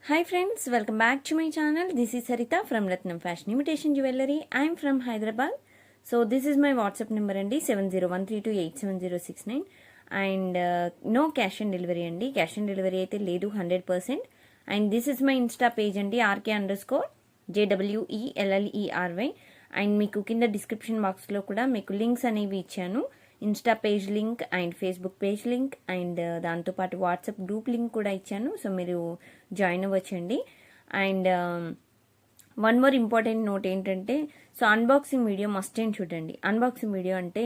Hi friends, welcome back to my channel. This is Sarita from Ratnam Fashion Imitation Jewellery. I am from Hyderabad. So this is my WhatsApp number andi 7013287069 and no cash on delivery andi. Cash on delivery aithe ledu 100%. And this is my Insta page andi RK_JWELLERY and meeku kinda description box lo kuda meeku links అనేవి ఇచ్చాను. Insta page link and Facebook page link and దాంతోపాటు WhatsApp group link కూడా ఇచ్చాను. So మీరు join అవ్వచ్చండి. And one more important note ఏంటంటే, so unboxing video must and చూడండి. Unboxing video అంటే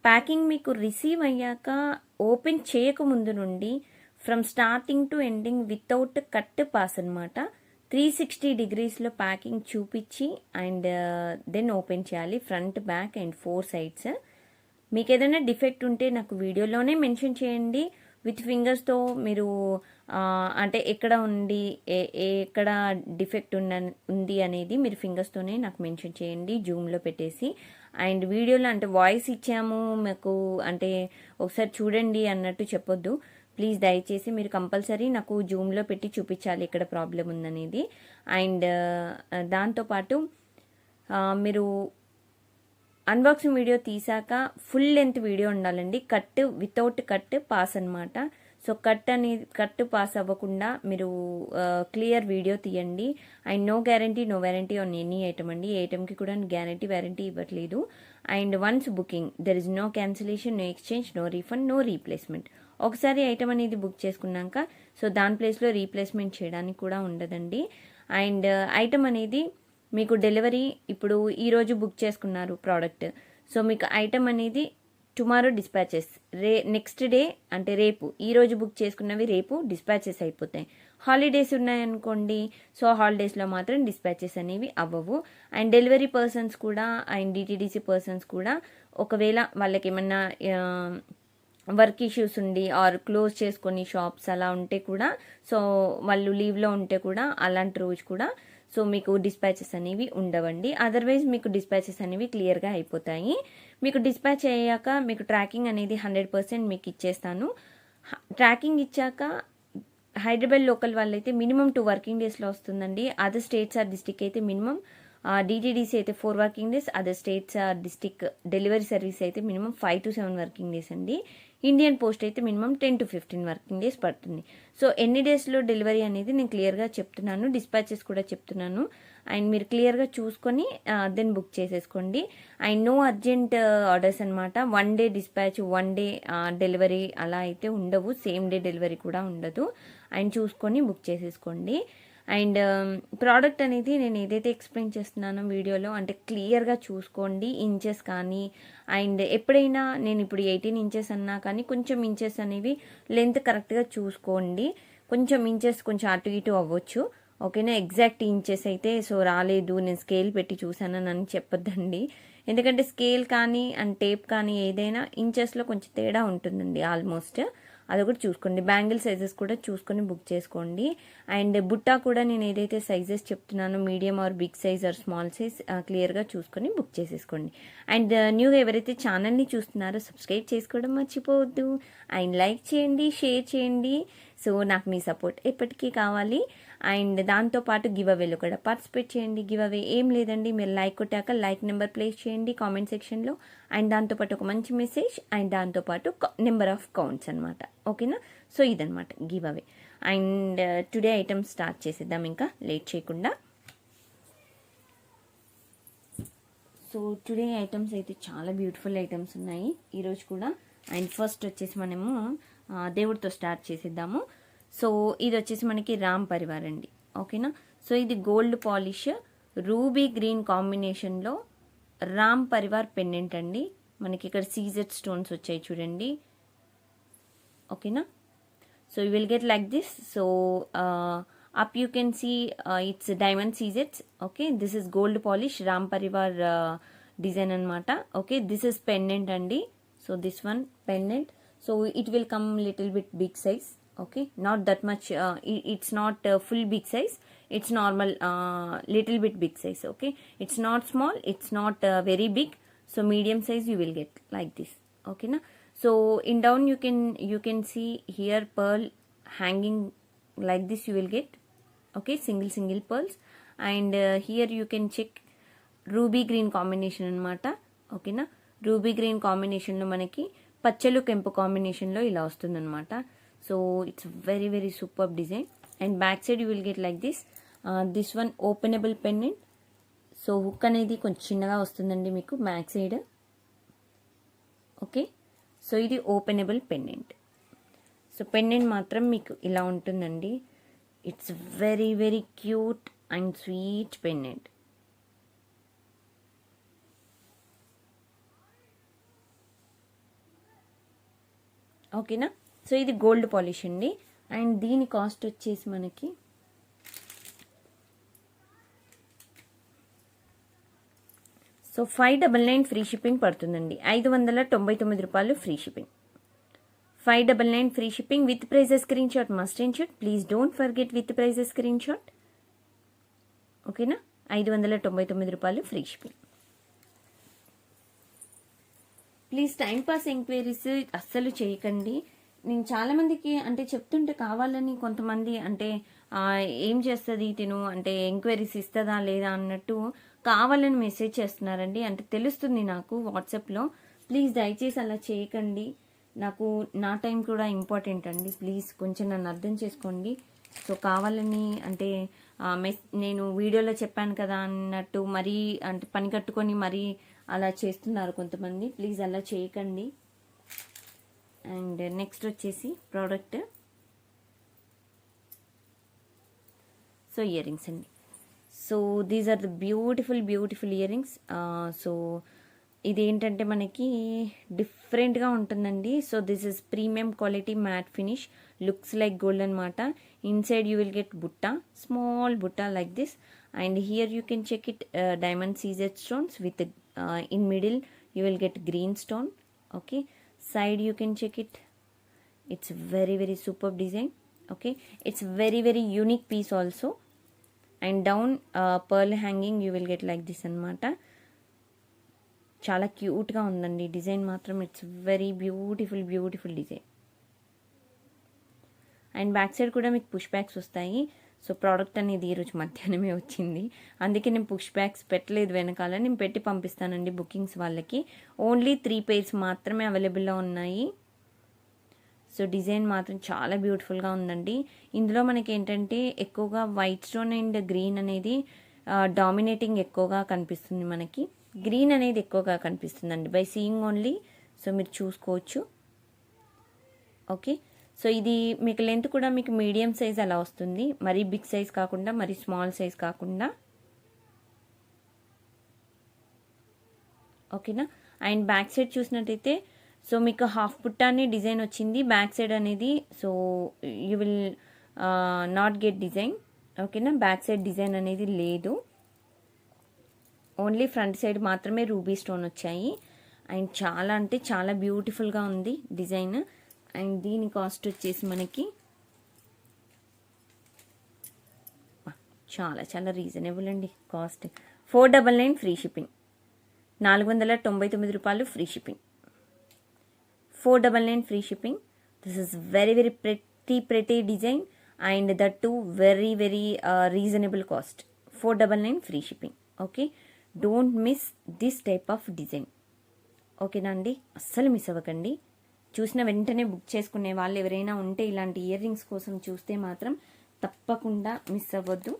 ప్యాకింగ్ మీకు రిసీవ్ అయ్యాక ఓపెన్ చేయకముందు నుండి from starting to ending without cut pass అనమాట. 360 degreesలో ప్యాకింగ్ చూపించి అండ్ దెన్ ఓపెన్ చేయాలి, ఫ్రంట్ బ్యాక్ అండ్ 4 sides. మీకు ఏదైనా డిఫెక్ట్ ఉంటే నాకు వీడియోలోనే మెన్షన్ చేయండి. విత్ ఫింగర్స్తో మీరు అంటే ఎక్కడ ఉంది, ఎక్కడ డిఫెక్ట్ ఉంది అనేది మీరు ఫింగర్స్తోనే నాకు మెన్షన్ చేయండి, జూమ్లో పెట్టేసి. అండ్ వీడియోలో అంటే వాయిస్ ఇచ్చాము మీకు అంటే ఒకసారి చూడండి అన్నట్టు చెప్పొద్దు ప్లీజ్. దయచేసి మీరు కంపల్సరీ నాకు జూమ్లో పెట్టి చూపించాలి ఎక్కడ ప్రాబ్లం ఉందనేది. అండ్ దాంతోపాటు మీరు అన్బాక్సింగ్ వీడియో తీసాక ఫుల్ లెంత్ వీడియో ఉండాలండి. కట్ వితౌట్ కట్ పాస్ అనమాట. సో కట్ పాస్ అవ్వకుండా మీరు క్లియర్ వీడియో తీయండి. And no guarantee no warranty on any item అండి. ఏ ఐటమ్కి కూడా గ్యారంటీ వారంటీ ఇవ్వట్లేదు. And once booking there is no cancellation, no exchange, no refund, no replacement. ఒకసారి ఐటమ్ అనేది బుక్ చేసుకున్నాక సో దాని ప్లేస్లో రీప్లేస్మెంట్ చేయడానికి కూడా ఉండదండి. అండ్ ఐటమ్ అనేది మీకు డెలివరీ ఇప్పుడు ఈరోజు బుక్ చేసుకున్నారు ప్రోడక్ట్, సో మీకు ఐటమ్ అనేది టుమారో డిస్పాచెస్, నెక్స్ట్ డే అంటే రేపు, ఈరోజు బుక్ చేసుకున్నవి రేపు డిస్పాచెస్ అయిపోతాయి. హాలిడేస్ ఉన్నాయనుకోండి, సో హాలిడేస్లో మాత్రం డిస్పాచెస్ అనేవి అవ్వవు. అండ్ డెలివరీ పర్సన్స్ కూడా అండ్ డిటీడీసీ పర్సన్స్ కూడా ఒకవేళ వాళ్ళకి ఏమన్నా వర్క్ ఇష్యూస్ ఉండి ఆర్ క్లోజ్ చేసుకొని షాప్స్ అలా ఉంటే కూడా, సో వాళ్ళు లీవ్లో ఉంటే కూడా అలాంటి రోజు కూడా సో మీకు డిస్పాచెస్ అనేవి ఉండవండి. అదర్వైజ్ మీకు డిస్పాచెస్ అనేవి క్లియర్గా అయిపోతాయి. మీకు డిస్పాచ్ అయ్యాక మీకు ట్రాకింగ్ అనేది 100% మీకు ఇచ్చేస్తాను. ట్రాకింగ్ ఇచ్చాక హైదరాబాద్ లోకల్ వాళ్ళైతే మినిమం 2 working daysలో వస్తుందండి. అదర్ స్టేట్స్ ఆర్ డిస్టిక్ అయితే మినిమం, డిటీడీసీ అయితే 4 working days, other states or district delivery service అయితే మినిమం 5 to 7 working days అండి. ఇండియన్ పోస్ట్ అయితే మినిమం 10 to 15 working days పడుతుంది. సో ఎన్ని డేస్లో డెలివరీ అనేది నేను క్లియర్గా చెప్తున్నాను, డిస్పాచెస్ కూడా చెప్తున్నాను. అండ్ మీరు క్లియర్గా చూసుకొని దెన్ బుక్ చేసేసుకోండి. అండ్ నో అర్జెంట్ ఆర్డర్స్ అనమాట. 1 day డిస్పాచ్, 1 day డెలివరీ అలా అయితే ఉండవు. సేమ్ డే డెలివరీ కూడా ఉండదు. అండ్ చూసుకొని బుక్ చేసేసుకోండి. అండ్ ప్రోడక్ట్ అనేది నేను ఏదైతే ఎక్స్ప్లెయిన్ చేస్తున్నానో వీడియోలో అంటే క్లియర్గా చూసుకోండి. ఇంచెస్ కానీ అండ్ ఎప్పుడైనా నేను ఇప్పుడు 18 inches అన్నా కానీ కొంచెం ఇంచెస్ అనేవి లెంత్ కరెక్ట్గా చూసుకోండి. కొంచెం ఇంచెస్ కొంచెం అటు ఇటు అవ్వచ్చు, ఓకేనా. ఎగ్జాక్ట్ ఇంచెస్ అయితే సో రాలేదు, నేను స్కేల్ పెట్టి చూసానని అని చెప్పొద్దండి. ఎందుకంటే స్కేల్ కానీ అండ్ టేప్ కానీ ఏదైనా ఇంచెస్లో కొంచెం తేడా ఉంటుందండి ఆల్మోస్ట్. అదొకటి చూసుకోండి. బ్యాంగిల్ సైజెస్ కూడా చూసుకొని బుక్ చేసుకోండి. అండ్ బుట్టా కూడా నేను ఏదైతే సైజెస్ చెప్తున్నానో medium or big size or small size క్లియర్గా చూసుకొని బుక్ చేసేసుకోండి. అండ్ న్యూగా ఎవరైతే ఛానల్ని చూస్తున్నారో సబ్స్క్రైబ్ చేసుకోవడం మర్చిపోవద్దు. అండ్ లైక్ చేయండి, షేర్ చేయండి. సో నాకు మీ సపోర్ట్ ఎప్పటికీ కావాలి. అండ్ దాంతోపాటు గివ్ అవేలో కూడా పార్టిసిపేట్ చేయండి. గివ్ అవే ఏం లేదండి, మీరు లైక్ కొట్టాక లైక్ నెంబర్ ప్లేస్ చేయండి కామెంట్ సెక్షన్లో. అండ్ దాంతోపాటు ఒక మంచి మెసేజ్ అండ్ దాంతోపాటు నెంబర్ ఆఫ్ కౌంట్స్ అనమాట, ఓకేనా. సో ఇదనమాట give away. And today items start చేసేద్దాం ఇంకా లేట్ చేయకుండా. సో టుడే ఐటమ్స్ అయితే చాలా బ్యూటిఫుల్ ఐటమ్స్ ఉన్నాయి ఈరోజు కూడా. అండ్ ఫస్ట్ వచ్చేసి మనము దేవుడితో స్టార్ట్ చేసేద్దాము. సో ఇది వచ్చేసి మనకి రామ్ పరివార్ అండి, ఓకేనా. సో ఇది గోల్డ్ పాలిష్ రూబీ గ్రీన్ కాంబినేషన్లో రామ్ పరివార్ పెండెంట్ అండి. మనకి ఇక్కడ సీజెడ్ స్టోన్స్ వచ్చాయి చూడండి, ఓకేనా. So you will get like this. So up you can see it's diamond సీజెడ్స్, okay. This is gold polish Ram Parivar design అనమాట, ఓకే. దిస్ ఇస్ పెండెంట్ అండి. So this one pendant. So it will come little bit big size, okay, not that much, it's not full big size, it's normal little bit big size, okay. It's not small, it's not very big, so medium size you will get like this, okay na. So in down you can see here pearl hanging like this you will get, okay, single pearls. And here you can check ruby green combination అనమాట. ఓకేనా, ruby green కాంబినేషన్లో మనకి పచ్చలు కెంపు కాంబినేషన్లో ఇలా వస్తుందన్నమాట. So it's very very super design. And back side you will get like this one openable pendant. So hook అనేది కొంచెం చిన్నగా వస్తుందండి మీకు బ్యాక్ సైడ్. ఓకే, సో ఇది ఓపెనబుల్ పెండెంట్. సో పెండెంట్ మాత్రం మీకు ఇలా ఉంటుందండి. It's very very cute and sweet pendant. ఓకేనా, సో ఇది గోల్డ్ పాలిష్ అండి. అండ్ దీని కాస్ట్ వచ్చేసి మనకి సో 599 ఫ్రీ షిప్పింగ్ పడుతుందండి. 599 రూపాయలు free shipping. 599 free shipping with prices screenshot must and should. Please don't forget with prices screenshot. ఓకేనా, 599 రూపాయలు free shipping. Please time pass enquiries అస్సలు చేయకండి. నేను చాలామందికి అంటే చెప్తుంటే కావాలని కొంతమంది అంటే ఏం చేస్తుంది తిను అంటే ఎంక్వైరీస్ ఇస్తుందా లేదా అన్నట్టు కావాలని మెసేజ్ చేస్తున్నారండి. అంటే తెలుస్తుంది నాకు వాట్సాప్లో. ప్లీజ్ దయచేసి అలా చేయకండి. నాకు నా టైం కూడా ఇంపార్టెంట్ అండి. ప్లీజ్ కొంచెం నన్ను అర్థం చేసుకోండి. సో కావాలని అంటే నేను వీడియోలో చెప్పాను కదా అన్నట్టు మరీ అంటే పని కట్టుకొని మరీ అలా చేస్తున్నారు కొంతమంది. ప్లీజ్ అలా చేయకండి. అండ్ నెక్స్ట్ వచ్చేసి ప్రోడక్ట్ సో ఇయర్ రింగ్స్ అండి. So these are the beautiful earrings. So ఇదేంటంటే మనకి డిఫరెంట్గా ఉంటుందండి. So this is premium quality matte finish, looks like gold అనమాట. ఇన్సైడ్ యూ విల్ గెట్ బుట్ట, స్మాల్ బుట్ట like this. And here you can check it diamond CZ stones with in middle you will get green stone. Okay, side you can check it. It's very superb design. Okay, it's very unique piece also. And down pearl hanging you will get like this anamata. చాలా cute గా ఉందండి design మాత్రం. It's very beautiful design. And back side కూడా మీకు push backs వస్తాయి. So product అనేది ఈరోజు మధ్యాహ్నమే వచ్చింది, అందుకే నేను పుష్ బ్యాగ్స్ పెట్టలేదు వెనకాల. నేను పెట్టి పంపిస్తానండి బుకింగ్స్ వాళ్ళకి. ఓన్లీ 3 pairs మాత్రమే అవైలబుల్లో ఉన్నాయి. సో డిజైన్ మాత్రం చాలా బ్యూటిఫుల్గా ఉందండి. ఇందులో మనకి ఏంటంటే ఎక్కువగా వైట్ స్టోన్ అండ్ గ్రీన్ అనేది డామినేటింగ్ ఎక్కువగా కనిపిస్తుంది. మనకి గ్రీన్ అనేది ఎక్కువగా కనిపిస్తుందండి బై సీయింగ్ ఓన్లీ. సో మీరు చూసుకోవచ్చు. ఓకే, సో ఇది మీకు లెంత్ కూడా మీకు మీడియం సైజ్ అలా వస్తుంది, మరీ బిగ్ సైజ్ కాకుండా మరీ స్మాల్ సైజ్ కాకుండా. ఓకేనా, అండ్ బ్యాక్ సైడ్ చూసినట్టయితే సో మీకు హాఫ్ పుట్టాని డిజైన్ వచ్చింది బ్యాక్ సైడ్ అనేది. So you will not get design. ఓకేనా, బ్యాక్ సైడ్ డిజైన్ అనేది లేదు, ఓన్లీ ఫ్రంట్ సైడ్ మాత్రమే రూబీ స్టోన్ వచ్చాయి. అండ్ చాలా అంటే చాలా బ్యూటిఫుల్గా ఉంది డిజైన్. అండ్ దీని కాస్ట్ వచ్చేసి మనకి చాలా రీజనబుల్ అండి కాస్ట్. 499 free shipping. 499 రూపాయలు free shipping. 499 free shipping. This is very pretty design and that to very reasonable cost. 499 free shipping. Okay, don't miss this type of design. ఓకేనా అండి, అస్సలు miss అవ్వకండి. చూసిన వెంటనే బుక్ చేసుకునే వాళ్ళు ఎవరైనా ఉంటే ఇలాంటి ఇయర్ రింగ్స్ కోసం చూస్తే మాత్రం తప్పకుండా మిస్ అవ్వద్దు.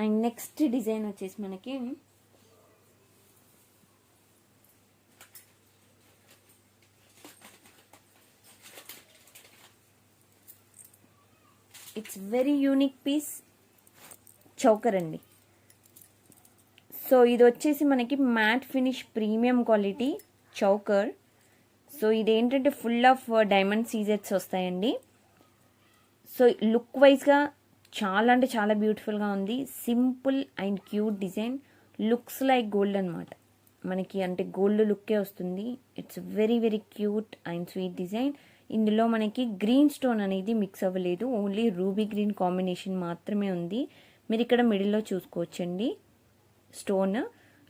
అండ్ నెక్స్ట్ డిజైన్ వచ్చేసి మనకి it's very unique piece choker అండి. సో ఇది వచ్చేసి మనకి matte finish premium quality choker. So ఇదేంటంటే ఫుల్ ఆఫ్ డైమండ్ సీజెట్స్ వస్తాయండి. సో లుక్ వైజ్గా చాలా అంటే చాలా బ్యూటిఫుల్గా ఉంది. Simple and cute design, looks like gold అనమాట. మనకి అంటే గోల్డ్ లుక్కే వస్తుంది. It's very cute and sweet design. ఇందులో మనకి గ్రీన్ స్టోన్ అనేది మిక్స్ అవ్వలేదు, ఓన్లీ రూబీ గ్రీన్ కాంబినేషన్ మాత్రమే ఉంది. మీరు ఇక్కడ మిడిల్లో చూసుకోవచ్చండి స్టోన్,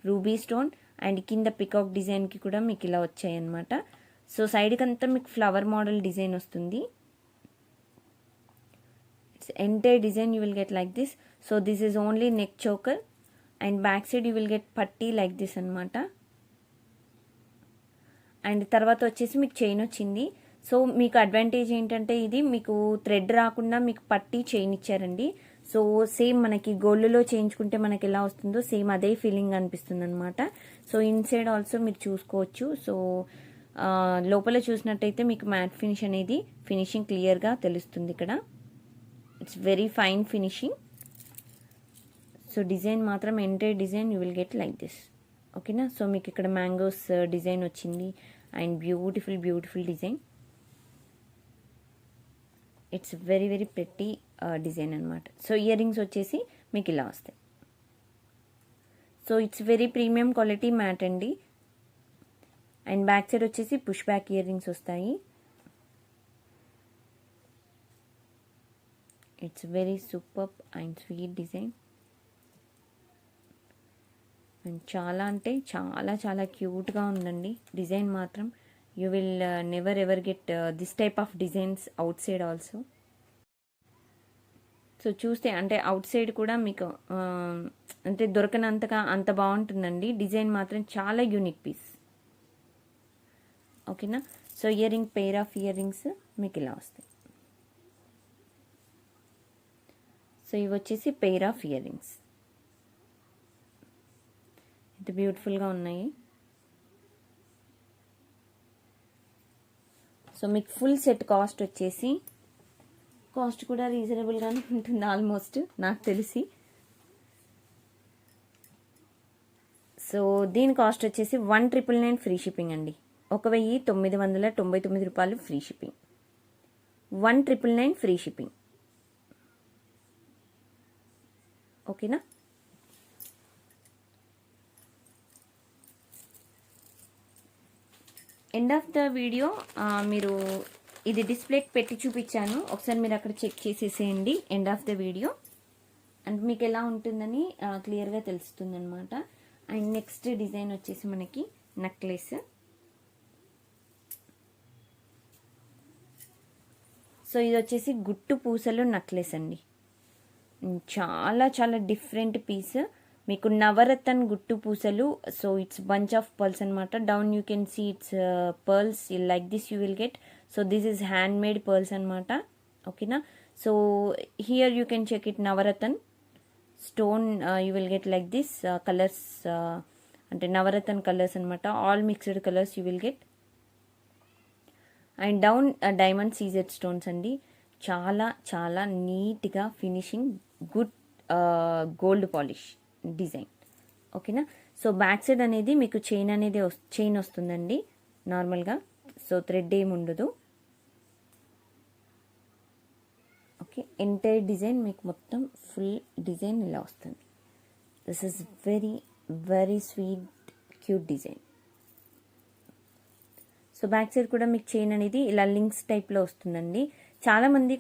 రూబీ స్టోన్ అండ్ కింద పికాక్ డిజైన్కి కూడా మీకు ఇలా వచ్చాయి అన్నమాట. సో సైడ్కి అంతా మీకు ఫ్లవర్ మోడల్ డిజైన్ వస్తుంది. It's entire design you will get like this. So this is only neck choker and back side you will get పట్టీ లైక్ దిస్ అనమాట. అండ్ తర్వాత వచ్చేసి మీకు చైన్ వచ్చింది. సో మీకు అడ్వాంటేజ్ ఏంటంటే ఇది మీకు థ్రెడ్ రాకుండా మీకు పట్టీ చైన్ ఇచ్చారండి. సో సేమ్ మనకి గోల్డ్లో చేయించుకుంటే మనకి ఎలా వస్తుందో సేమ్ అదే ఫీలింగ్ అనిపిస్తుంది అనమాట. సో ఇన్సైడ్ ఆల్సో మీరు చూసుకోవచ్చు. సో లోపల చూసినట్టయితే మీకు మ్యాట్ ఫినిష్ అనేది ఫినిషింగ్ క్లియర్గా తెలుస్తుంది ఇక్కడ. It's very fine finishing. So design మాత్రం entire design you will get like this. ఓకేనా. సో మీకు ఇక్కడ మ్యాంగోస్ డిజైన్ వచ్చింది and beautiful design. It's very pretty design అనమాట. సో ఇయర్ రింగ్స్ వచ్చేసి మీకు ఇలా వస్తాయి. So it's very premium quality matte అండి. అండ్ బ్యాక్ సైడ్ వచ్చేసి పుష్ బ్యాక్ ఇయర్ రింగ్స్ వస్తాయి. It's very super and sweet design. And చాలా అంటే చాలా క్యూట్గా ఉందండి డిజైన్ మాత్రం. You will never ever get this type of designs out side also. So చూస్తే అంటే అవుట్ సైడ్ కూడా మీకు అంటే దొరకనంతగా అంత బాగుంటుందండి. డిజైన్ మాత్రం చాలా యూనిక్ పీస్. ఓకేనా. So pair of ear rings మీకు ఇలా వస్తాయి. సో ఇవి వచ్చేసి పెయిర్ ఆఫ్ ఇయర్ రింగ్స్. ఎంత బ్యూటిఫుల్గా ఉన్నాయి. సో మీకు ఫుల్ సెట్ కాస్ట్ వచ్చేసి కాస్ట్ కూడా రీజనబుల్గానే ఉంటుంది ఆల్మోస్ట్ నాకు తెలిసి. సో దీని కాస్ట్ వచ్చేసి 1999 ఫ్రీ షిప్పింగ్ అండి. 1999 రూపాయలు ఫ్రీ షిప్పింగ్. 1999 free shipping. ఓకేనా. ఎండ్ ఆఫ్ ద వీడియో మీరు ఇది డిస్ప్లేకి పెట్టి చూపించాను, ఒకసారి మీరు అక్కడ చెక్ చేసేసేయండి end of the video. And మీకు ఎలా ఉంటుందని క్లియర్గా తెలుస్తుంది అనమాట. అండ్ నెక్స్ట్ డిజైన్ వచ్చేసి మనకి నెక్లెస్. సో ఇది వచ్చేసి గుట్టు పూసలు నెక్లెస్ అండి. చాలా డిఫరెంట్ పీస్. మీకు నవరత్న గుట్టు పూసలు. So it's bunch of pearls అనమాట. Down you can see it's pearls like this you will get. So this is handmade pearls అనమాట. ఓకేనా. So here you can check it Navratna stone you will get like this colours, అంటే Navratna colours అనమాట. All mixed colours you will get. And down diamond CZ stones అండి. చాలా నీట్గా finishing, good gold polish design. ఓకేనా. So back side అనేది మీకు chain వస్తుందండి నార్మల్గా. సో థ్రెడ్ ఏమి ఉండదు. ఓకే. ఎంటైర్ డిజైన్ మీకు మొత్తం ఫుల్ డిజైన్ ఇలా వస్తుంది. This is very sweet cute design. So back side కూడా మీకు చైన్ అనేది ఇలా లింక్స్ టైప్లో వస్తుందండి.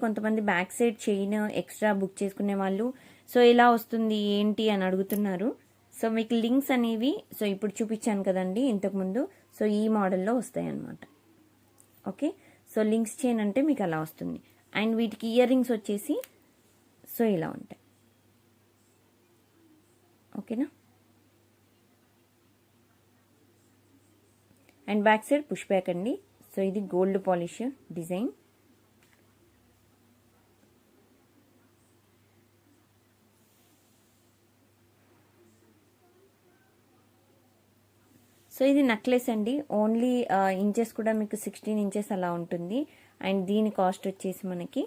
కొంతమంది back side chain extra book చేసుకునే వాళ్ళు సో ఇలా వస్తుంది ఏంటి అని అడుగుతున్నారు. సో మీకు లింక్స్ అనేవి సో ఇప్పుడు చూపించాను కదండి ఇంతకుముందు. సో ఈ మోడల్లో వస్తాయి అన్నమాట. ఓకే. సో లింక్స్ చైన్ అంటే మీకు అలా వస్తుంది. అండ్ వీటికి ఇయర్ రింగ్స్ వచ్చేసి సో ఇలా ఉంటాయి. ఓకేనా. And back side push back అండి. సో ఇది గోల్డ్ పాలిష్ డిజైన్. సో ఇది నెక్లెస్ అండి. ఓన్లీ ఇంచెస్ కూడా మీకు 16 ఇంచెస్ అలా ఉంటుంది. అండ్ దీని కాస్ట్ వచ్చేసి మనకి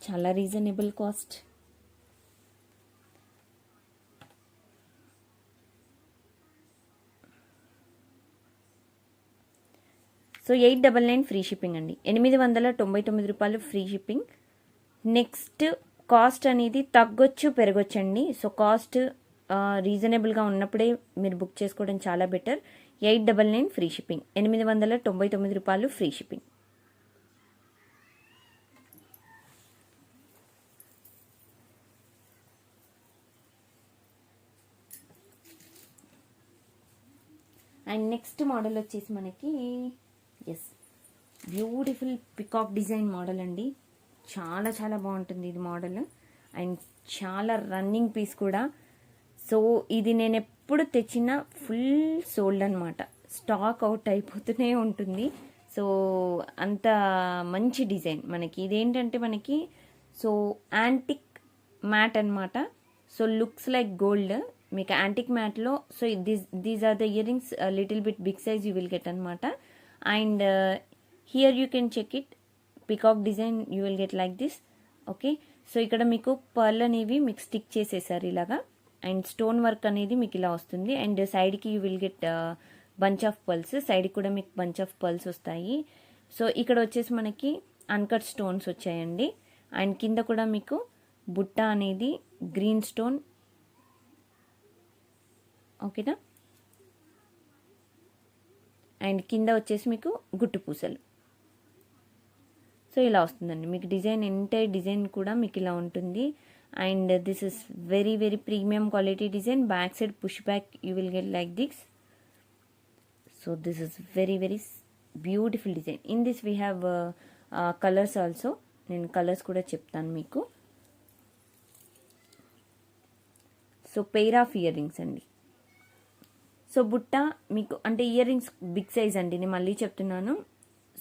చాలా reasonable cost. So 899 free shipping అండి. 899 రూపాయలు ఫ్రీ షిప్పింగ్. నెక్స్ట్ కాస్ట్ అనేది తగ్గొచ్చు పెరగొచ్చండి. సో కాస్ట్ రీజనబుల్గా ఉన్నప్పుడే మీరు బుక్ చేసుకోవడం చాలా బెటర్. 899 free shipping. 899 రూపాయలు free shipping. And next model వచ్చేసి మనకి బ్యూటిఫుల్ పికాక్ డిజైన్ మోడల్ అండి. చాలా చాలా బాగుంటుంది ఇది మోడల్. అండ్ చాలా రన్నింగ్ పీస్ కూడా. సో ఇది నేను ఎప్పుడు తెచ్చిన ఫుల్ సోల్డ్ అనమాట, స్టాక్ అవుట్ అయిపోతూనే ఉంటుంది. సో అంత మంచి డిజైన్ మనకి. ఇదేంటంటే మనకి సో యాంటిక్ మ్యాట్ అనమాట. So looks like gold. మీకు యాంటిక్ మ్యాట్లో so these are the earrings little bit big size you will get అనమాట. And here you can check it, peacock design you will get like this. Okay, so ఇక్కడ మీకు pearl అనేవి మీకు stick చేసేసారు ఇలాగా. And stone work అనేది మీకు ఇలా వస్తుంది. అండ్ సైడ్కి you will get bunch of pearls. సైడ్కి కూడా మీకు బంచ్ ఆఫ్ పర్ల్స్ వస్తాయి. సో ఇక్కడ వచ్చేసి మనకి అన్కట్ స్టోన్స్ వచ్చాయండి. అండ్ కింద కూడా మీకు బుట్ట అనేది గ్రీన్ స్టోన్. ఓకేనా. అండ్ కింద వచ్చేసి మీకు గుట్టు పూసలు. సో ఇలా వస్తుందండి మీకు డిజైన్. ఎంటైర్ డిజైన్ కూడా మీకు ఇలా ఉంటుంది. And this is very very premium quality design. Back side push back you will get like this. So this is very very beautiful design. In this we have colours also. నేను colours కూడా చెప్తాను మీకు. So pair of ear rings అండి. So బుట్ట మీకు అంటే ear rings big size అండి, నేను మళ్ళీ చెప్తున్నాను.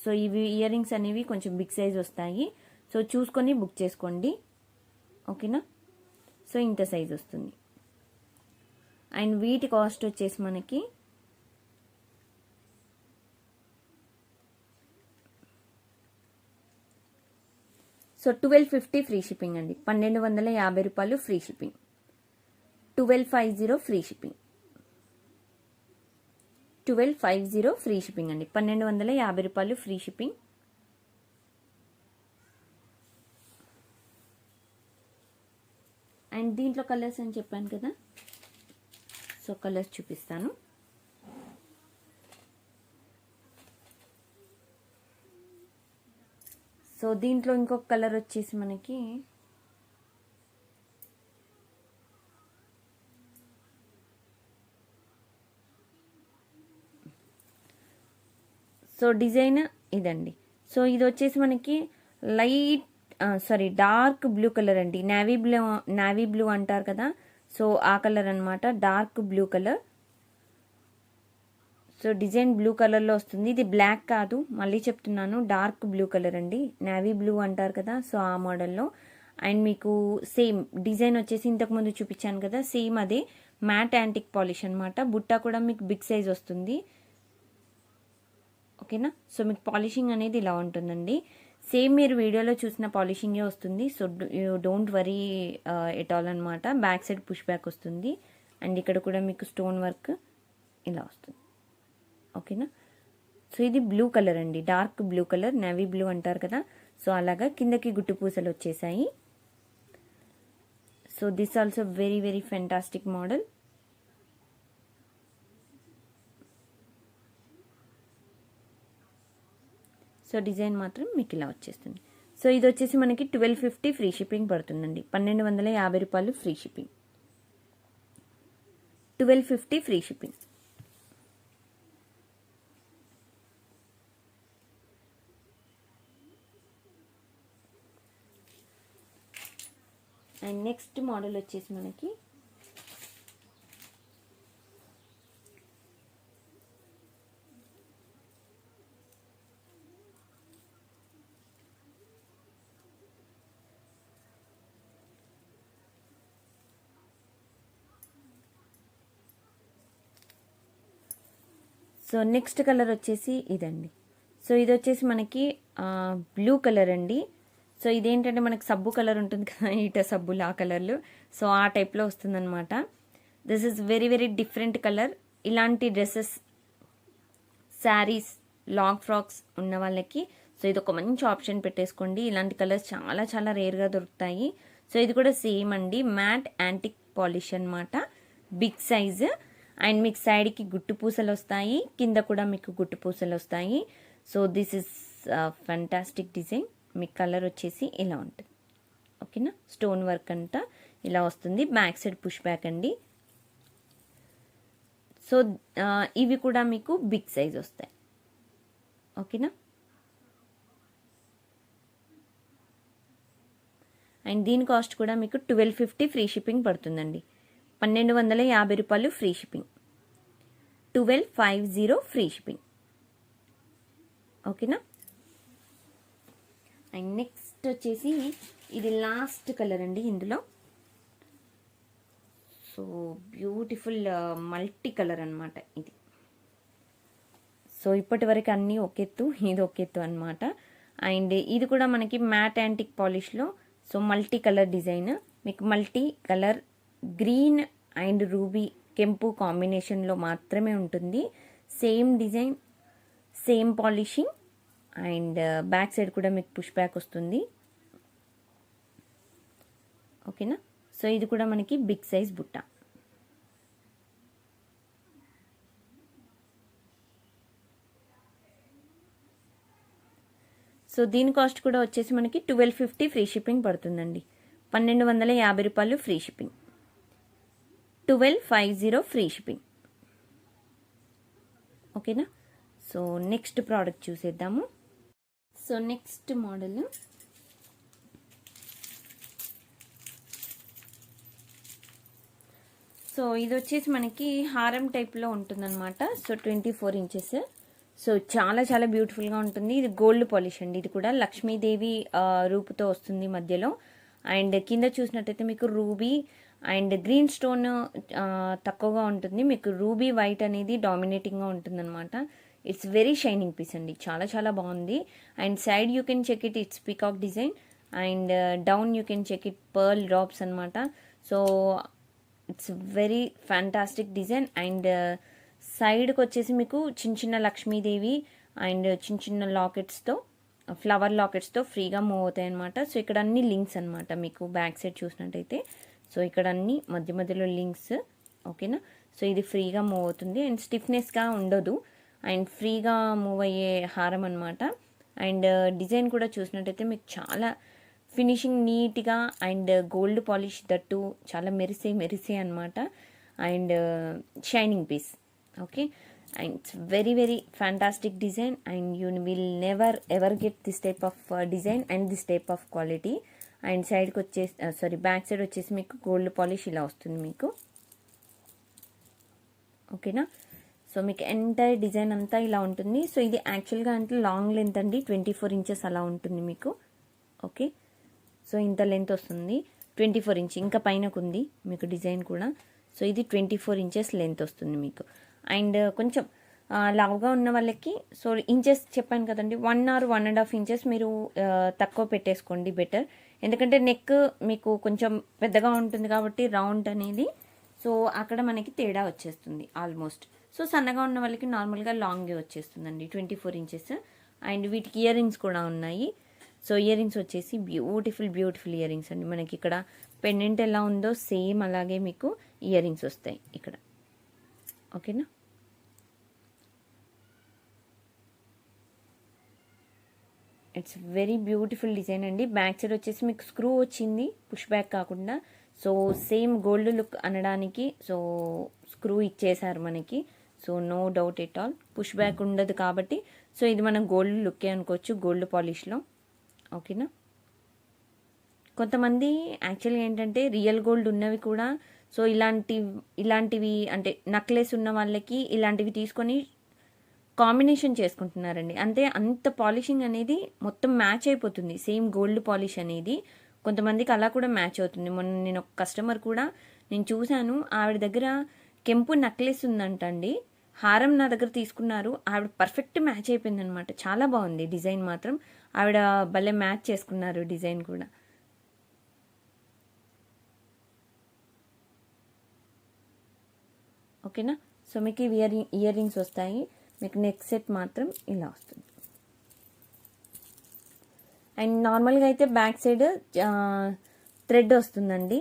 సో ఇవి ఇయర్ రింగ్స్ అనేవి కొంచెం బిగ్ సైజ్ వస్తాయి. సో చూసుకొని బుక్ చేసుకోండి. ఓకేనా. సో ఇంత సైజ్ వస్తుంది. అండ్ వీటి కాస్ట్ వచ్చేసి మనకి సో 1250 ఫ్రీ షిప్పింగ్ అండి. 1250 రూపాయలు free shipping. 1250 free shipping. 1250 free shipping అండి. 1250 రూపాయలు ఫ్రీ షిప్పింగ్. అండ్ దీంట్లో కలర్స్ అని చెప్పాను కదా, సో కలర్స్ చూపిస్తాను. సో దీంట్లో ఇంకొక కలర్ వచ్చేసి మనకి సో డిజైన్ ఇదండి. సో ఇది వచ్చేసి మనకి డార్క్ బ్లూ కలర్ అండి. నావీ బ్లూ అంటారు కదా, సో ఆ కలర్ అనమాట. Dark blue colour. So design blue కలర్లో వస్తుంది. ఇది బ్లాక్ కాదు, మళ్ళీ చెప్తున్నాను, డార్క్ బ్లూ కలర్ అండి. నావీ బ్లూ అంటారు కదా, సో ఆ మోడల్లో. అండ్ మీకు సేమ్ డిజైన్ వచ్చేసి ఇంతకుముందు చూపించాను కదా, సేమ్ అదే మ్యాట్ యాంటిక్ పాలిష్ అనమాట. బుట్ట కూడా మీకు బిగ్ సైజ్ వస్తుంది. ఓకేనా. సో మీకు పాలిషింగ్ అనేది ఇలా ఉంటుందండి. సేమ్ మీరు వీడియోలో చూసిన పాలిషింగే వస్తుంది. So you don't worry at all అనమాట. బ్యాక్ సైడ్ పుష్ బ్యాక్ వస్తుంది. అండ్ ఇక్కడ కూడా మీకు స్టోన్ వర్క్ ఇలా వస్తుంది. ఓకేనా. సో ఇది బ్లూ కలర్ అండి, dark blue colour, navy blue అంటారు కదా, సో అలాగా కిందకి గుట్టు పూసలు వచ్చేసాయి. So this also very very fantastic model. So design మాత్రం మీకు ఇలా వచ్చేస్తుంది. సో ఇది వచ్చేసి మనకి 1250 ఫ్రీ షిప్పింగ్ పడుతుందండి. 1250 రూపాయలు free shipping. 1250 free shipping. And next model వచ్చేసి మనకి సో నెక్స్ట్ కలర్ వచ్చేసి ఇదండి. సో ఇది వచ్చేసి మనకి బ్లూ కలర్ అండి. సో ఇదేంటంటే మనకి సబ్బు కలర్ ఉంటుంది కదా, ఈట సబ్బులు ఆ కలర్లు, సో ఆ టైప్లో వస్తుందన్నమాట. This is very very different colour. ఇలాంటి డ్రెస్సెస్, శారీస్, లాంగ్ ఫ్రాక్స్ ఉన్న వాళ్ళకి సో ఇది ఒక మంచి ఆప్షన్ పెట్టేసుకోండి. ఇలాంటి కలర్స్ చాలా చాలా రేర్గా దొరుకుతాయి. సో ఇది కూడా సేమ్ అండి, మ్యాట్ యాంటిక్ పాలిష్ అనమాట, బిగ్ సైజ్. అండ్ మీకు సైడ్కి గుట్టు పూసలు వస్తాయి, కింద కూడా మీకు గుట్టు పూసలు వస్తాయి. So this is fantastic design. మీకు కలర్ వచ్చేసి ఇలా ఉంటుంది. ఓకేనా. స్టోన్ వర్క్ అంతా ఇలా వస్తుంది. బ్యాక్ సైడ్ పుష్ బ్యాక్ అండి. సో ఇవి కూడా మీకు బిగ్ సైజ్ వస్తాయి. ఓకేనా. అండ్ దీని కాస్ట్ కూడా మీకు 1250 ఫ్రీ షిప్పింగ్ పడుతుందండి. 1250 రూపాయలు ఫ్రీ షిప్పింగ్, 1250 ఫ్రీ షిప్పింగ్. ఓకేనా. అండ్ నెక్స్ట్ వచ్చేసి ఇది లాస్ట్ కలర్ అండి ఇందులో. సో బ్యూటిఫుల్ మల్టీ కలర్ అనమాట ఇది. సో ఇప్పటి వరకు అన్నీ ఒకెత్తు, ఇది ఒకెత్తు అనమాట. అండ్ ఇది కూడా మనకి మ్యాట్ యాంటిక్ పాలిష్లో. సో మల్టీ కలర్ డిజైన్, మీకు multi colour green and ruby కెంపు కాంబినేషన్లో మాత్రమే ఉంటుంది. Same design, same polishing. And back side కూడా మీకు పుష్ బ్యాక్ వస్తుంది. ఓకేనా. సో ఇది కూడా మనకి బిగ్ సైజ్ బుట్ట. సో దీని కాస్ట్ కూడా వచ్చేసి మనకి 1250 ఫ్రీ షిప్పింగ్ పడుతుందండి. 1250 రూపాయలు ఫ్రీ షిప్పింగ్, 1250 ఫ్రీ షిప్పింగ్. ఓకేనా. సో నెక్స్ట్ ప్రోడక్ట్ చూసేద్దాము. సో నెక్స్ట్ మోడల్ సో ఇది వచ్చేసి మనకి హారం టైప్లో ఉంటుందన్నమాట. So 24 inches. సో చాలా చాలా బ్యూటిఫుల్గా ఉంటుంది. ఇది గోల్డ్ పాలిష్ అండి. ఇది కూడా లక్ష్మీదేవి రూపుతో వస్తుంది మధ్యలో. అండ్ కింద చూసినట్టయితే మీకు రూబీ అండ్ గ్రీన్ స్టోన్ తక్కువగా ఉంటుంది. మీకు రూబీ వైట్ అనేది డామినేటింగ్గా ఉంటుంది అనమాట. ఇట్స్ వెరీ షైనింగ్ పీస్ అండి. చాలా చాలా బాగుంది. And side you can check it, it's peacock design. And down you can check it pearl drops అనమాట. So it's very fantastic design. And సైడ్కి వచ్చేసి మీకు చిన్న చిన్న లక్ష్మీదేవి అండ్ చిన్న చిన్న లాకెట్స్తో, ఫ్లవర్ లాకెట్స్తో ఫ్రీగా మూవ్ అవుతాయి అనమాట. సో ఇక్కడ అన్ని లింక్స్ అనమాట. మీకు బ్యాక్ సైడ్ చూసినట్టయితే సో ఇక్కడ అన్ని మధ్య మధ్యలో లింక్స్. ఓకేనా. సో ఇది ఫ్రీగా మూవ్ అవుతుంది అండ్ స్టిఫ్నెస్గా ఉండదు అండ్ ఫ్రీగా మూవ్ అయ్యే హారం అనమాట. అండ్ డిజైన్ కూడా చూసినట్టయితే మీకు చాలా ఫినిషింగ్ నీట్గా అండ్ గోల్డ్ పాలిష్ దట్టు చాలా మెరిసే అనమాట. And shining piece. Okay. And it's very very fantastic design and you will never ever get this type of design and this type of quality. And సైడ్కి వచ్చేసి back side వచ్చేసి మీకు gold polish ఇలా వస్తుంది మీకు. ఓకేనా. సో మీకు entire design అంతా ఇలా ఉంటుంది. సో ఇది యాక్చువల్గా అంటే లాంగ్ లెంత్ అండి, 24 ఇంచెస్ అలా ఉంటుంది మీకు. ఓకే. సో ఇంత లెంత్ వస్తుంది, 24 ఇంచ్. ఇంకా పైనకు ఉంది మీకు డిజైన్ కూడా. సో ఇది 24 ఇంచెస్ లెంత్ వస్తుంది మీకు. అండ్ కొంచెం లావుగా ఉన్న వాళ్ళకి సో ఇంచెస్ చెప్పాను కదండి, 1 or 1.5 ఇంచెస్ మీరు తక్కువ పెట్టేసుకోండి బెటర్. ఎందుకంటే నెక్ మీకు కొంచెం పెద్దగా ఉంటుంది కాబట్టి రౌండ్ అనేది సో అక్కడ మనకి తేడా వచ్చేస్తుంది ఆల్మోస్ట్. సో సన్నగా ఉన్న వాళ్ళకి నార్మల్గా లాంగే వచ్చేస్తుందండి 24 ఇంచెస్. అండ్ వీటికి ఇయర్ రింగ్స్ కూడా ఉన్నాయి. సో ఇయర్ రింగ్స్ వచ్చేసి బ్యూటిఫుల్ ఇయర్ రింగ్స్ అండి. మనకి ఇక్కడ పెండెంట్ ఎలా ఉందో సేమ్ అలాగే మీకు ఇయర్ రింగ్స్ వస్తాయి ఇక్కడ. ఓకేనా. ఇట్స్ వెరీ బ్యూటిఫుల్ డిజైన్ అండి. బ్యాక్ సైడ్ వచ్చేసి మీకు స్క్రూ వచ్చింది, పుష్ బ్యాక్ కాకుండా. సో సేమ్ గోల్డ్ లుక్ అనడానికి సో స్క్రూ ఇచ్చేసారు మనకి. So no doubt at all push back ఉండదు కాబట్టి సో ఇది మనం గోల్డ్ లుక్కే అనుకోవచ్చు, గోల్డ్ పాలిష్లో. ఓకేనా. కొంతమంది యాక్చువల్గా ఏంటంటే రియల్ గోల్డ్ ఉన్నవి కూడా సో ఇలాంటివి అంటే నక్లెస్ ఉన్న వాళ్ళకి ఇలాంటివి తీసుకొని కాంబినేషన్ చేసుకుంటున్నారండి. అంతే, అంత పాలిషింగ్ అనేది మొత్తం మ్యాచ్ అయిపోతుంది. సేమ్ గోల్డ్ పాలిష్ అనేది కొంతమందికి అలా కూడా మ్యాచ్ అవుతుంది. మొన్న నేను ఒక కస్టమర్ కూడా నేను చూశాను, ఆవిడ దగ్గర కెంపు నక్లెస్ ఉందంటండి, హారం నా దగ్గర తీసుకున్నారు, ఆవిడ పర్ఫెక్ట్ మ్యాచ్ అయిపోయింది అనమాట. చాలా బాగుంది డిజైన్ మాత్రం, ఆవిడ భలే మ్యాచ్ చేసుకున్నారు డిజైన్ కూడా. ఓకేనా. సో మీకు ఇయర్ రింగ్స్ వస్తాయి, మీకు నెక్ సెట్ మాత్రం ఇలా వస్తుంది. అండ్ నార్మల్గా అయితే బ్యాక్ సైడ్ థ్రెడ్ వస్తుందండి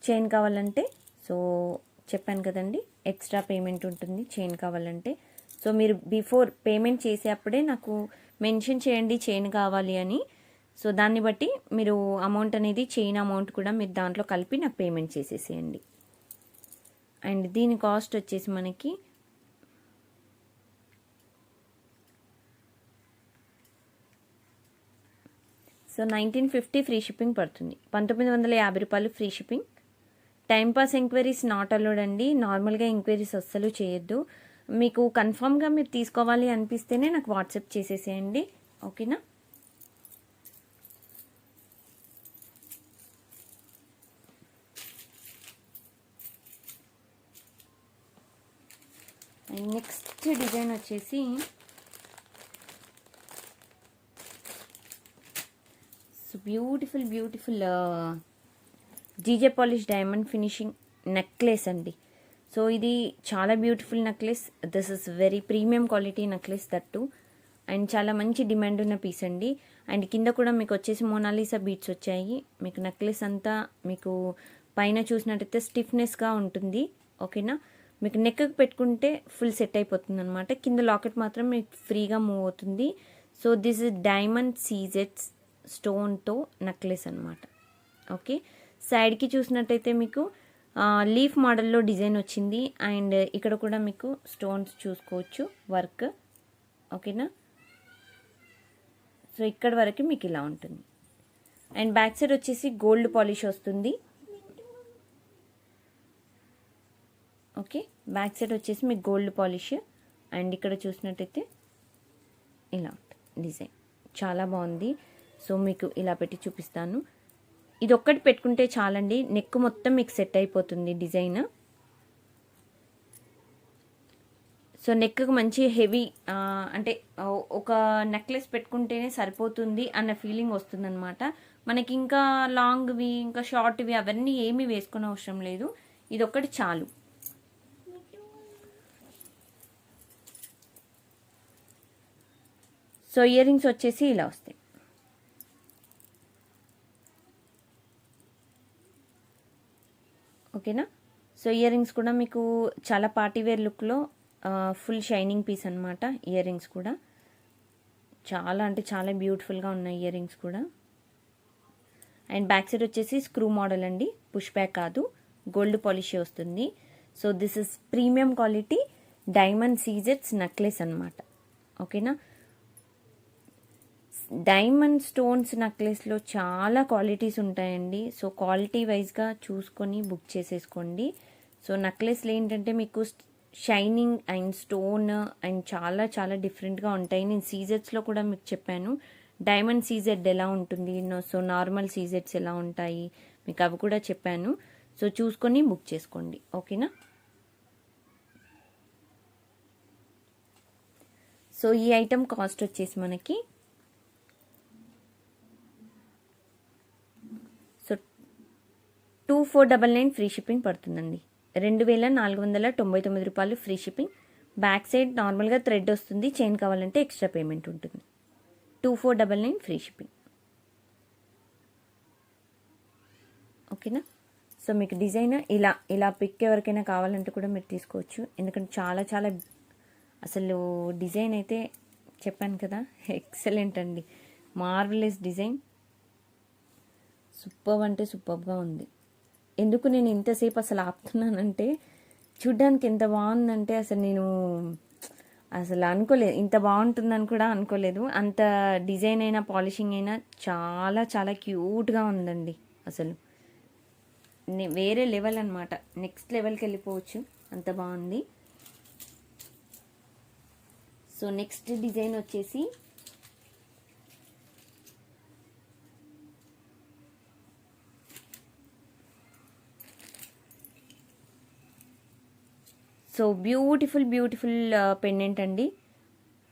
చైన్ కావాలంటే. సో చెప్పాను కదండి ఎక్స్ట్రా పేమెంట్ ఉంటుంది చైన్ కావాలంటే. సో మీరు బిఫోర్ పేమెంట్ చేసేటప్పుడే నాకు మెన్షన్ చేయండి చైన్ కావాలి అని. సో దాన్ని బట్టి మీరు అమౌంట్ అనేది చైన్ అమౌంట్ కూడా మీరు దాంట్లో కలిపి నాకు పేమెంట్ చేసేసేయండి. అండ్ దీని కాస్ట్ వచ్చేసి మనకి సో 1950 ఫ్రీ షిప్పింగ్ పడుతుంది. 1950 రూపాయలు free shipping. Timepass enquiries not allowed అండి. నార్మల్గా ఎంక్వైరీస్ అస్సలు చేయొద్దు. మీకు కన్ఫామ్గా మీరు తీసుకోవాలి అనిపిస్తేనే నాకు వాట్సాప్ చేసేసేయండి, ఓకేనా. నెక్స్ట్ డిజైన్ వచ్చేసి beautiful beautiful GJ polish diamond finishing necklace అండి. సో ఇది చాలా beautiful necklace. This is very premium quality necklace that, and చాలా మంచి డిమాండ్ ఉన్న పీస్ అండి. అండ్ కింద కూడా మీకు వచ్చేసి మోనాలిసా బీట్స్ వచ్చాయి. మీకు నెక్లెస్ అంతా మీకు పైన చూసినట్టయితే స్టిఫ్నెస్గా ఉంటుంది, ఓకేనా. మీకు నెక్కి పెట్టుకుంటే ఫుల్ సెట్ అయిపోతుంది అనమాట. కింద లాకెట్ మాత్రం మీకు ఫ్రీగా మూవ్ అవుతుంది. సో దిస్ ఇస్ డైమండ్ సీజెట్స్ స్టోన్తో నెక్లెస్ అనమాట, ఓకే. సైడ్కి చూసినట్టయితే మీకు లీఫ్ మోడల్లో డిజైన్ వచ్చింది. అండ్ ఇక్కడ కూడా మీకు స్టోన్స్ చూసుకోవచ్చు వర్క్, ఓకేనా. సో ఇక్కడ వరకు మీకు ఇలా ఉంటుంది. అండ్ బ్యాక్ సైడ్ వచ్చేసి గోల్డ్ పాలిష్ వస్తుంది, ఓకే. బ్యాక్ సైడ్ వచ్చేసి మీకు గోల్డ్ పాలిష్. అండ్ ఇక్కడ చూసినట్టయితే ఇలా ఉంటుంది డిజైన్, చాలా బాగుంది. సో మీకు ఇలా పెట్టి చూపిస్తాను. ఇది ఒక్కటి పెట్టుకుంటే చాలండి, నెక్ మొత్తం మీకు సెట్ అయిపోతుంది డిజైన్. సో నెక్కి మంచి హెవీ అంటే ఒక నెక్లెస్ పెట్టుకుంటేనే సరిపోతుంది అన్న ఫీలింగ్ వస్తుంది అనమాట. మనకి ఇంకా లాంగ్వి ఇంకా షార్ట్వి అవన్నీ ఏమీ వేసుకునే అవసరం లేదు, ఇది ఒక్కటి చాలు. సో ఇయర్ రింగ్స్ వచ్చేసి ఇలా వస్తాయి, ఓకేనా. సో ఇయర్ రింగ్స్ కూడా మీకు చాలా పార్టీవేర్ లుక్లో ఫుల్ షైనింగ్ పీస్ అనమాట. ఇయర్ రింగ్స్ కూడా చాలా అంటే చాలా బ్యూటిఫుల్గా ఉన్నాయి ఇయర్ రింగ్స్ కూడా. అండ్ బ్యాక్ సైడ్ వచ్చేసి స్క్రూ మోడల్ అండి, పుష్ బ్యాక్ కాదు, గోల్డ్ పాలిష్ వస్తుంది. So this is premium quality diamond సీజెట్స్ నెక్లెస్ అనమాట, ఓకేనా. డైమండ్ స్టోన్స్ నెక్లెస్లో చాలా క్వాలిటీస్ ఉంటాయండి. సో క్వాలిటీ వైజ్గా చూసుకొని బుక్ చేసేసుకోండి. సో నెక్లెస్లు ఏంటంటే మీకు షైనింగ్ అండ్ స్టోన్ అండ్ చాలా చాలా డిఫరెంట్గా ఉంటాయి. నేను సీజెట్స్లో కూడా మీకు చెప్పాను డైమండ్ సీజెడ్ ఎలా ఉంటుంది, సో నార్మల్ సీజెట్స్ ఎలా ఉంటాయి మీకు అవి కూడా చెప్పాను. సో చూసుకొని బుక్ చేసుకోండి, ఓకేనా. సో ఈ ఐటమ్ కాస్ట్ వచ్చేసి మనకి సో 2499 ఫ్రీ షిప్పింగ్ పడుతుందండి. 2499 రూపాయలు ఫ్రీ షిప్పింగ్. బ్యాక్ సైడ్ నార్మల్గా థ్రెడ్ వస్తుంది, చైన్ కావాలంటే ఎక్స్ట్రా పేమెంట్ ఉంటుంది. 2499 ఫ్రీ షిప్పింగ్, ఓకేనా. సో మీకు డిజైన్ ఇలా పిక్ ఎవరికైనా కావాలంటే కూడా మీరు తీసుకోవచ్చు, ఎందుకంటే చాలా చాలా అసలు డిజైన్ అయితే చెప్పాను కదా ఎక్సలెంట్ అండి, మార్వెలస్ డిజైన్, సూపర్ అంటే సూపర్గా ఉంది. ఎందుకు నేను ఇంతసేపు అసలు ఆపుతున్నానంటే చూడ్డానికి ఎంత బాగుందంటే అసలు అనుకోలేదు ఇంత బాగుంటుందని కూడా అనుకోలేదు. అంత డిజైన్ అయినా పాలిషింగ్ అయినా చాలా చాలా క్యూట్గా ఉందండి. అసలు వేరే లెవెల్ అనమాట, నెక్స్ట్ లెవెల్కి వెళ్ళిపోవచ్చు, అంత బాగుంది. సో నెక్స్ట్ డిజైన్ వచ్చేసి సో బ్యూటిఫుల్ పెండెంట్ అండి.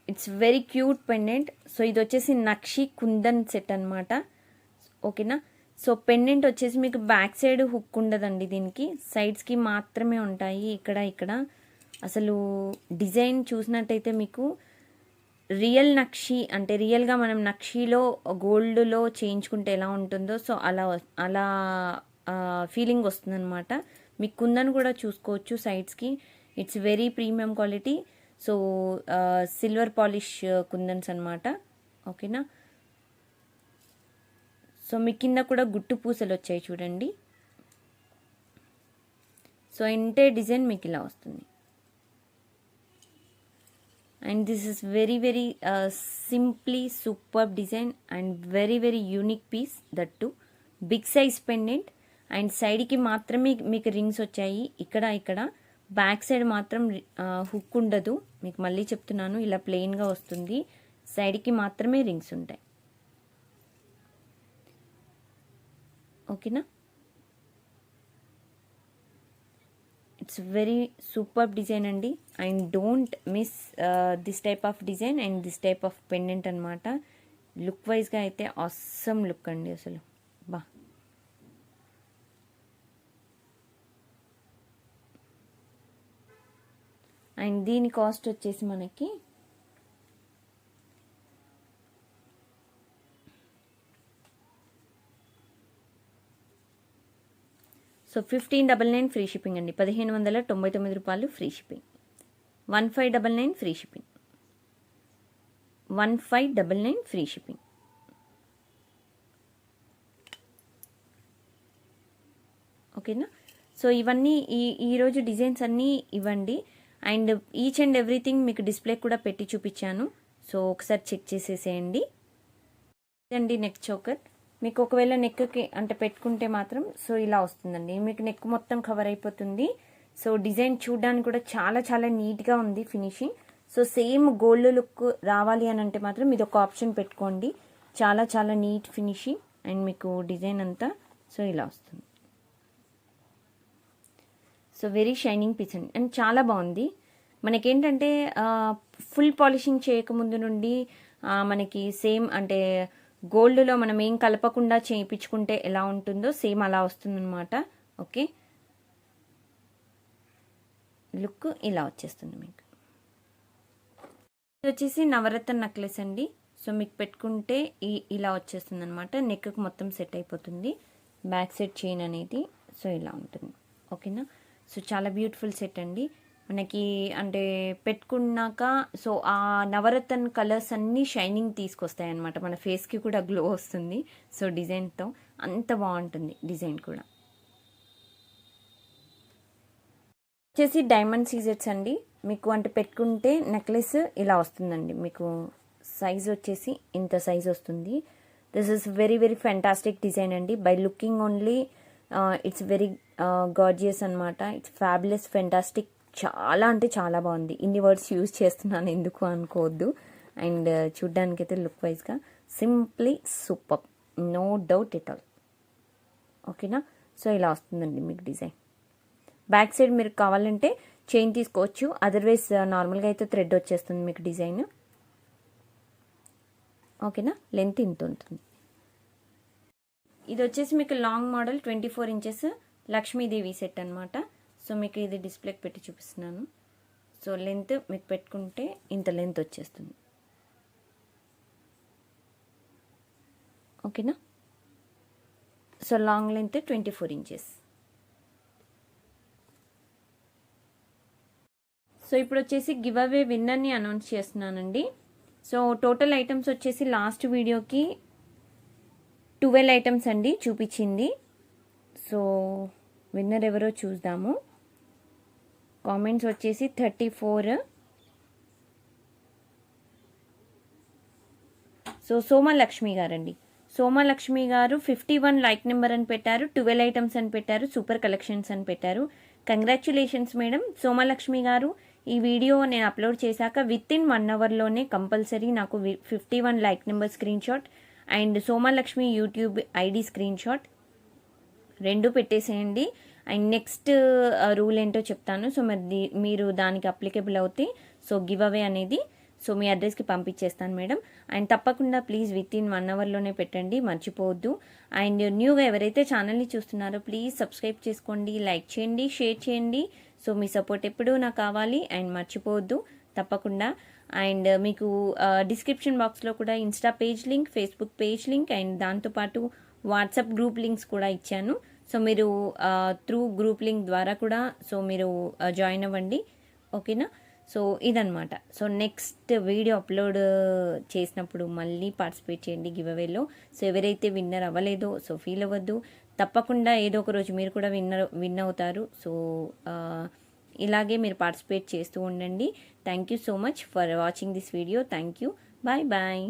It's very cute pendant. So ఇది వచ్చేసి నక్షి కుందన్ సెట్ అనమాట, ఓకేనా. సో పెండెంట్ వచ్చేసి మీకు బ్యాక్ సైడ్ హుక్ ఉండదండి, దీనికి సైడ్స్కి మాత్రమే ఉంటాయి. ఇక్కడ అసలు డిజైన్ చూసినట్టయితే మీకు రియల్ నక్షి అంటే రియల్గా మనం నక్షిలో గోల్డ్లో చేయించుకుంటే ఎలా ఉంటుందో సో అలా ఫీలింగ్ వస్తుందన్నమాట. మీకు కుందన్ కూడా చూసుకోవచ్చు సైడ్స్కి. It's very premium quality. So silver polish kundans అనమాట, ఓకేనా. సో మీ కింద కూడా గుట్టు పూసలు వచ్చాయి చూడండి. సో ఇంటే డిజైన్ మీకు ఇలా వస్తుంది. And this is very very simply super design and very very unique piece that to big size pendant. And సైడ్కి మాత్రమే మీకు రింగ్స్ వచ్చాయి, ఇక్కడ బ్యాక్ సైడ్ మాత్రం హుక్ ఉండదు. మీకు మళ్ళీ చెప్తున్నాను, ఇలా ప్లెయిన్గా వస్తుంది, సైడ్కి మాత్రమే రింగ్స్ ఉంటాయి. ఓకేనా? ఇట్స్ వెరీ సూపర్ డిజైన్ అండి. And don't miss this type of design and this type of pendant అనమాట. లుక్ వైజ్గా అయితే ఆసమ్ లుక్ అండి అసలు. బా, అండ్ దీని కాస్ట్ వచ్చేసి మనకి సో 1599 ఫ్రీ షిప్పింగ్ అండి. 1599 రూపాయలు free shipping. 1599 free shipping. 1599 free shipping. ఓకేనా? సో ఇవన్నీ ఈరోజు డిజైన్స్ అన్నీ ఇవ్వండి. అండ్ ఈచ్ అండ్ ఎవ్రీథింగ్ మీకు డిస్ప్లే కూడా పెట్టి చూపించాను, సో ఒకసారి చెక్ చేసేసేయండి. ఇదండి నెక్ చోకర్. మీకు ఒకవేళ నెక్కి అంటే పెట్టుకుంటే మాత్రం సో ఇలా వస్తుందండి, మీకు నెక్ మొత్తం కవర్ అయిపోతుంది. సో డిజైన్ చూడడానికి కూడా చాలా చాలా నీట్గా ఉంది finishing. So same gold look రావాలి అని అంటే మాత్రం ఇది ఒక ఆప్షన్ పెట్టుకోండి. చాలా చాలా నీట్ ఫినిషింగ్ అండ్ మీకు డిజైన్ అంతా సో ఇలా వస్తుంది. సో వెరీ షైనింగ్ పీస్ అండి అండ్ చాలా బాగుంది. మనకేంటంటే ఫుల్ పాలిషింగ్ చేయకముందు నుండి మనకి సేమ్ అంటే గోల్డ్లో మనం ఏం కలపకుండా చేయించుకుంటే ఎలా ఉంటుందో సేమ్ అలా వస్తుందన్నమాట. ఓకే, లుక్ ఇలా వచ్చేస్తుంది మీకు. ఇది వచ్చేసి నవరత్న నెక్లెస్ అండి. సో మీకు పెట్టుకుంటే ఇలా వచ్చేస్తుంది అనమాట. నెక్కి మొత్తం సెట్ అయిపోతుంది. బ్యాక్ సైడ్ చైన్ అనేది సో ఇలా ఉంటుంది. ఓకేనా? సో చాలా బ్యూటిఫుల్ సెట్ అండి. మనకి అంటే పెట్టుకున్నాక సో ఆ నవరత్న కలర్స్ అన్నీ షైనింగ్ తీసుకొస్తాయి అనమాట. మన ఫేస్కి కూడా గ్లో వస్తుంది. సో డిజైన్తో అంత బాగుంటుంది డిజైన్ కూడా. వచ్చేసి డైమండ్ సీజెట్స్ అండి. మీకు అంటే పెట్టుకుంటే నెక్లెస్ ఇలా వస్తుందండి. మీకు సైజ్ వచ్చేసి ఇంత సైజ్ వస్తుంది. This is very very fantastic design అండి. By looking only it's very gorgeous అనమాట. ఇట్స్ ఫ్యాబులస్, ఫెంటాస్టిక్, చాలా అంటే చాలా బాగుంది. ఇన్ని వర్డ్స్ యూజ్ చేస్తున్నాను ఎందుకు అనుకోవద్దు. అండ్ చూడ్డానికైతే లుక్ వైజ్గా simply super, no doubt at all. ఓకేనా? సో ఇలా వస్తుందండి మీకు డిజైన్. బ్యాక్ సైడ్ మీరు కావాలంటే చైన్ తీసుకోవచ్చు, అదర్వైజ్ నార్మల్గా అయితే థ్రెడ్ వచ్చేస్తుంది మీకు డిజైన్. ఓకేనా? లెంత్ ఇంత ఉంటుంది. ఇది వచ్చేసి మీకు long model 24 inches Lakshmidevi set అనమాట. సో మీకు ఇది డిస్ప్లేకి పెట్టి చూపిస్తున్నాను. సో లెంత్ మీకు పెట్టుకుంటే ఇంత లెంత్ వచ్చేస్తుంది. ఓకేనా? So long length 24 inches. So ఇప్పుడు వచ్చేసి గివ్ అవే విన్నర్ని అనౌన్స్ చేస్తున్నానండి. సో టోటల్ ఐటమ్స్ వచ్చేసి లాస్ట్ వీడియోకి 12 ఐటమ్స్ అండి చూపించింది. సో విన్నర్ ఎవరో చూద్దాము. కామెంట్స్ వచ్చేసి 34. సో సోమలక్ష్మి గారండి. సోమలక్ష్మి గారు 51 లైక్ నెంబర్ అని పెట్టారు, 12 ఐటమ్స్ అని పెట్టారు, సూపర్ కలెక్షన్స్ అని పెట్టారు. కంగ్రాచ్యులేషన్స్ మేడం సోమలక్ష్మి గారు. ఈ వీడియో నేను అప్లోడ్ చేశాక విత్ ఇన్ 1 అవర్లోనే కంపల్సరీ నాకు 51 like number screen shot and Somalakshmi YouTube ID screen shot 2 పెట్టేసేయండి. అండ్ నెక్స్ట్ రూల్ ఏంటో చెప్తాను. సో మరి మీరు దానికి అప్లికేబుల్ అవుతే సో గివ్ అవే అనేది సో మీ అడ్రస్కి పంపించేస్తాను మేడం. అండ్ తప్పకుండా ప్లీజ్ విత్ ఇన్ 1 అవర్లోనే పెట్టండి, మర్చిపోవద్దు. అండ్ న్యూగా ఎవరైతే ఛానల్ని చూస్తున్నారో ప్లీజ్ సబ్స్క్రైబ్ చేసుకోండి, లైక్ చేయండి, షేర్ చేయండి. సో మీ సపోర్ట్ ఎప్పుడూ నాకు కావాలి అండ్ మర్చిపోవద్దు తప్పకుండా. అండ్ మీకు డిస్క్రిప్షన్ బాక్స్లో కూడా Insta page link, Facebook page link and దాంతోపాటు వాట్సాప్ గ్రూప్ లింక్స్ కూడా ఇచ్చాను. సో మీరు త్రూ గ్రూప్ లింక్ ద్వారా కూడా సో మీరు జాయిన్ అవ్వండి. ఓకేనా? సో ఇదనమాట. సో నెక్స్ట్ వీడియో అప్లోడ్ చేసినప్పుడు మళ్ళీ పార్టిసిపేట్ చేయండి గివ్ అవేలో. సో ఎవరైతే విన్నర్ అవ్వలేదో సో ఫీల్ అవ్వద్దు, తప్పకుండా ఏదో ఒక రోజు మీరు కూడా విన్ అవుతారు. సో ఇలాగే మీరు పార్టిసిపేట్ చేస్తూ ఉండండి. Thank you so much for watching this video. Thank you. Bye bye.